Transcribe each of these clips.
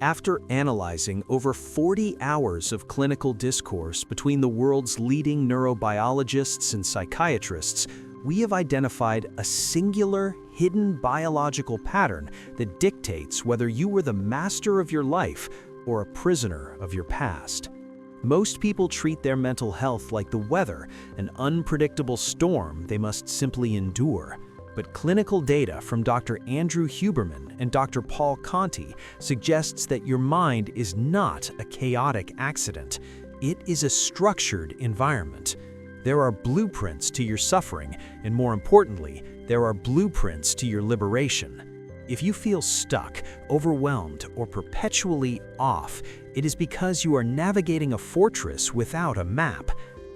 After analyzing over 40 hours of clinical discourse between the world's leading neurobiologists and psychiatrists, we have identified a singular, hidden biological pattern that dictates whether you were the master of your life or a prisoner of your past. Most people treat their mental health like the weather, an unpredictable storm they must simply endure. But clinical data from Dr. Andrew Huberman and Dr. Paul Conti suggests that your mind is not a chaotic accident. It is a structured environment. There are blueprints to your suffering, and more importantly, there are blueprints to your liberation. If you feel stuck, overwhelmed, or perpetually off, it is because you are navigating a fortress without a map.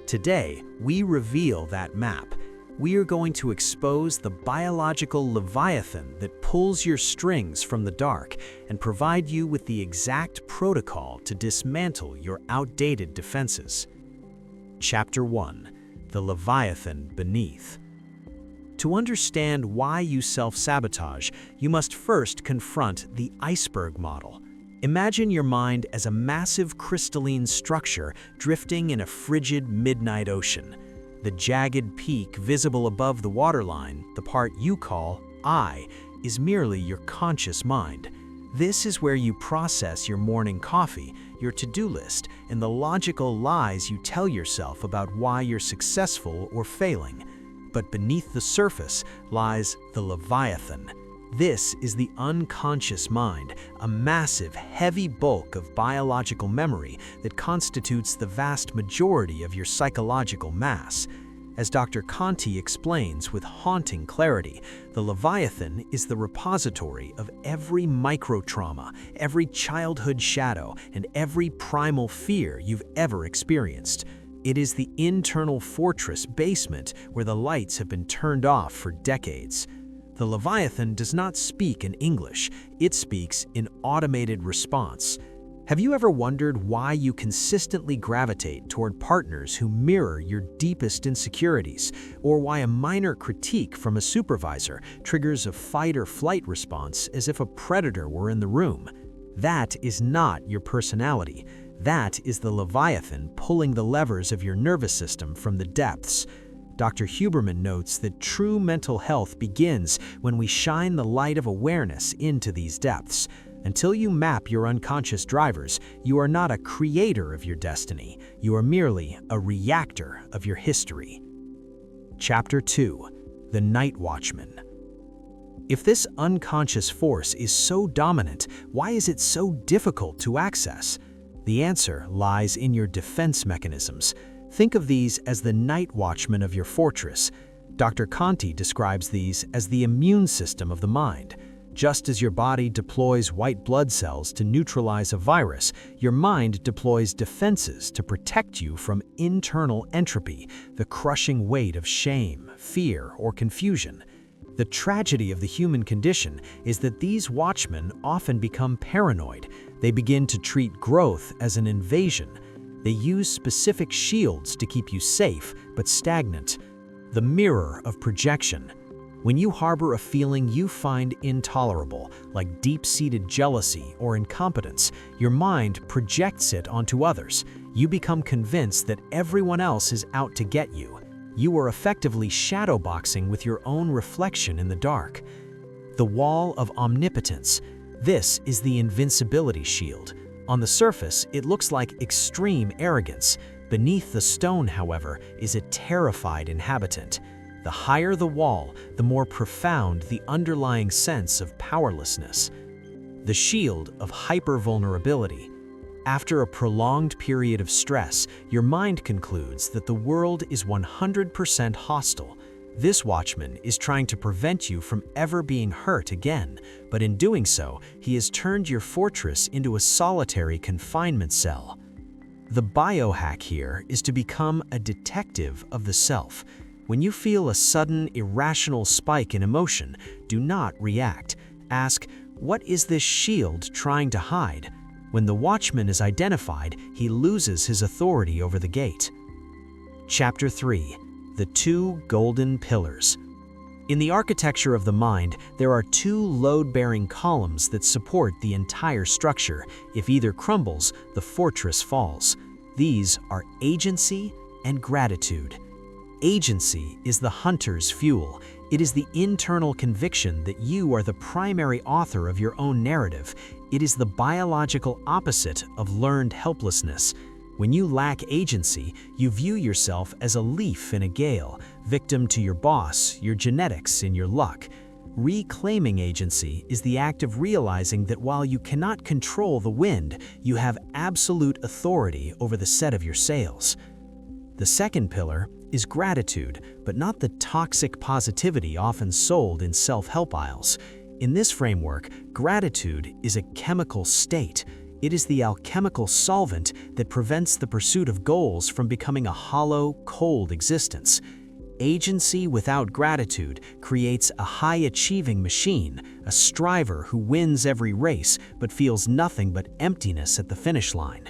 Today, we reveal that map. We are going to expose the biological Leviathan that pulls your strings from the dark and provide you with the exact protocol to dismantle your outdated defenses. Chapter 1. The Leviathan Beneath. To understand why you self-sabotage, you must first confront the iceberg model. Imagine your mind as a massive crystalline structure drifting in a frigid midnight ocean. The jagged peak visible above the waterline, the part you call I, is merely your conscious mind. This is where you process your morning coffee, your to-do list, and the logical lies you tell yourself about why you're successful or failing. But beneath the surface lies the Leviathan. This is the unconscious mind, a massive, heavy bulk of biological memory that constitutes the vast majority of your psychological mass. As Dr. Conti explains with haunting clarity, the Leviathan is the repository of every micro-trauma, every childhood shadow, and every primal fear you've ever experienced. It is the internal fortress basement where the lights have been turned off for decades. The Leviathan does not speak in English, it speaks in automated response. Have you ever wondered why you consistently gravitate toward partners who mirror your deepest insecurities, or why a minor critique from a supervisor triggers a fight or flight response as if a predator were in the room? That is not your personality. That is the Leviathan pulling the levers of your nervous system from the depths. Dr. Huberman notes that true mental health begins when we shine the light of awareness into these depths. Until you map your unconscious drivers, you are not a creator of your destiny. You are merely a reactor of your history. Chapter 2. The Night Watchman. If this unconscious force is so dominant, why is it so difficult to access? The answer lies in your defense mechanisms. Think of these as the night watchmen of your fortress. Dr. Conti describes these as the immune system of the mind. Just as your body deploys white blood cells to neutralize a virus, your mind deploys defenses to protect you from internal entropy, the crushing weight of shame, fear, or confusion. The tragedy of the human condition is that these watchmen often become paranoid. They begin to treat growth as an invasion. They use specific shields to keep you safe but stagnant. The mirror of projection. When you harbor a feeling you find intolerable, like deep-seated jealousy or incompetence, your mind projects it onto others. You become convinced that everyone else is out to get you. You are effectively shadowboxing with your own reflection in the dark. The wall of omnipotence. This is the invincibility shield. On the surface, it looks like extreme arrogance. Beneath the stone, however, is a terrified inhabitant. The higher the wall, the more profound the underlying sense of powerlessness. The shield of hypervulnerability. After a prolonged period of stress, your mind concludes that the world is 100% hostile. This watchman is trying to prevent you from ever being hurt again, but in doing so, he has turned your fortress into a solitary confinement cell. The biohack here is to become a detective of the self. When you feel a sudden, irrational spike in emotion, do not react. Ask, what is this shield trying to hide? When the watchman is identified, he loses his authority over the gate. Chapter 3. The Two Golden Pillars. In the architecture of the mind, there are two load-bearing columns that support the entire structure. If either crumbles, the fortress falls. These are agency and gratitude. Agency is the hunter's fuel. It is the internal conviction that you are the primary author of your own narrative. It is the biological opposite of learned helplessness. When you lack agency, you view yourself as a leaf in a gale, victim to your boss, your genetics, and your luck. Reclaiming agency is the act of realizing that while you cannot control the wind, you have absolute authority over the set of your sails. The second pillar is gratitude, but not the toxic positivity often sold in self-help aisles. In this framework, gratitude is a chemical state. It is the alchemical solvent that prevents the pursuit of goals from becoming a hollow, cold existence. Agency without gratitude creates a high-achieving machine, a striver who wins every race but feels nothing but emptiness at the finish line.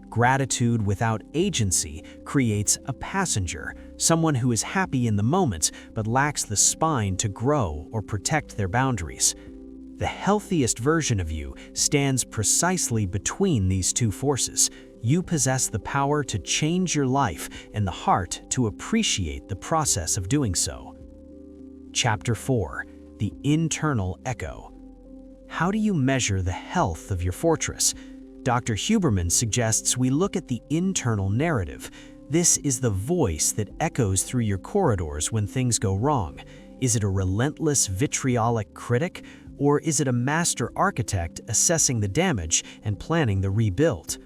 Gratitude without agency creates a passenger, someone who is happy in the moment but lacks the spine to grow or protect their boundaries. The healthiest version of you stands precisely between these two forces. You possess the power to change your life and the heart to appreciate the process of doing so. Chapter 4: The Internal Echo. How do you measure the health of your fortress? Dr. Huberman suggests we look at the internal narrative. This is the voice that echoes through your corridors when things go wrong. Is it a relentless, vitriolic critic, or is it a master architect assessing the damage and planning the rebuild?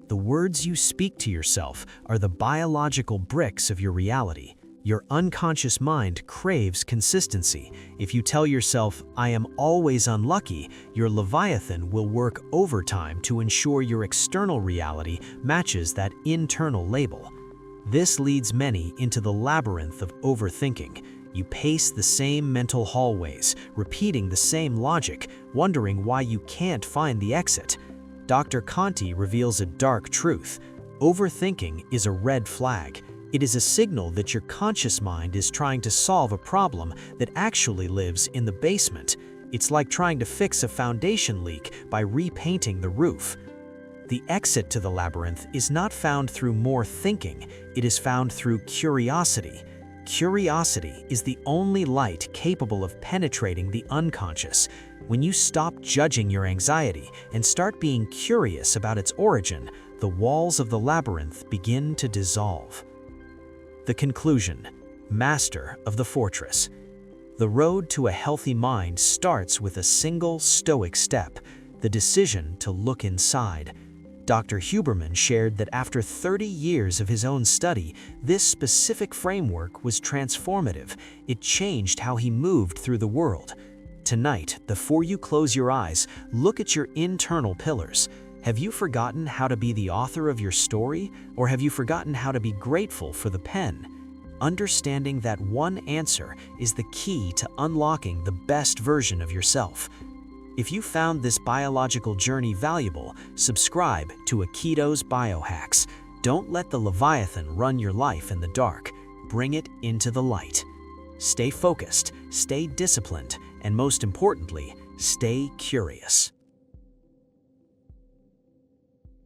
The words you speak to yourself are the biological bricks of your reality. Your unconscious mind craves consistency. If you tell yourself, "I am always unlucky," your Leviathan will work overtime to ensure your external reality matches that internal label. This leads many into the labyrinth of overthinking. You pace the same mental hallways, repeating the same logic, wondering why you can't find the exit. Dr. Conti reveals a dark truth. Overthinking is a red flag. It is a signal that your conscious mind is trying to solve a problem that actually lives in the basement. It's like trying to fix a foundation leak by repainting the roof. The exit to the labyrinth is not found through more thinking, it is found through curiosity. Curiosity is the only light capable of penetrating the unconscious. When you stop judging your anxiety and start being curious about its origin, the walls of the labyrinth begin to dissolve. The conclusion: master of the fortress. The road to a healthy mind starts with a single stoic step, the decision to look inside. Dr. Huberman shared that after 30 years of his own study, this specific framework was transformative. It changed how he moved through the world. Tonight, before you close your eyes, look at your internal pillars. Have you forgotten how to be the author of your story, or have you forgotten how to be grateful for the pen? Understanding that one answer is the key to unlocking the best version of yourself. If you found this biological journey valuable, subscribe to Akito's Biohacks. Don't let the Leviathan run your life in the dark. Bring it into the light. Stay focused, stay disciplined, and most importantly, stay curious.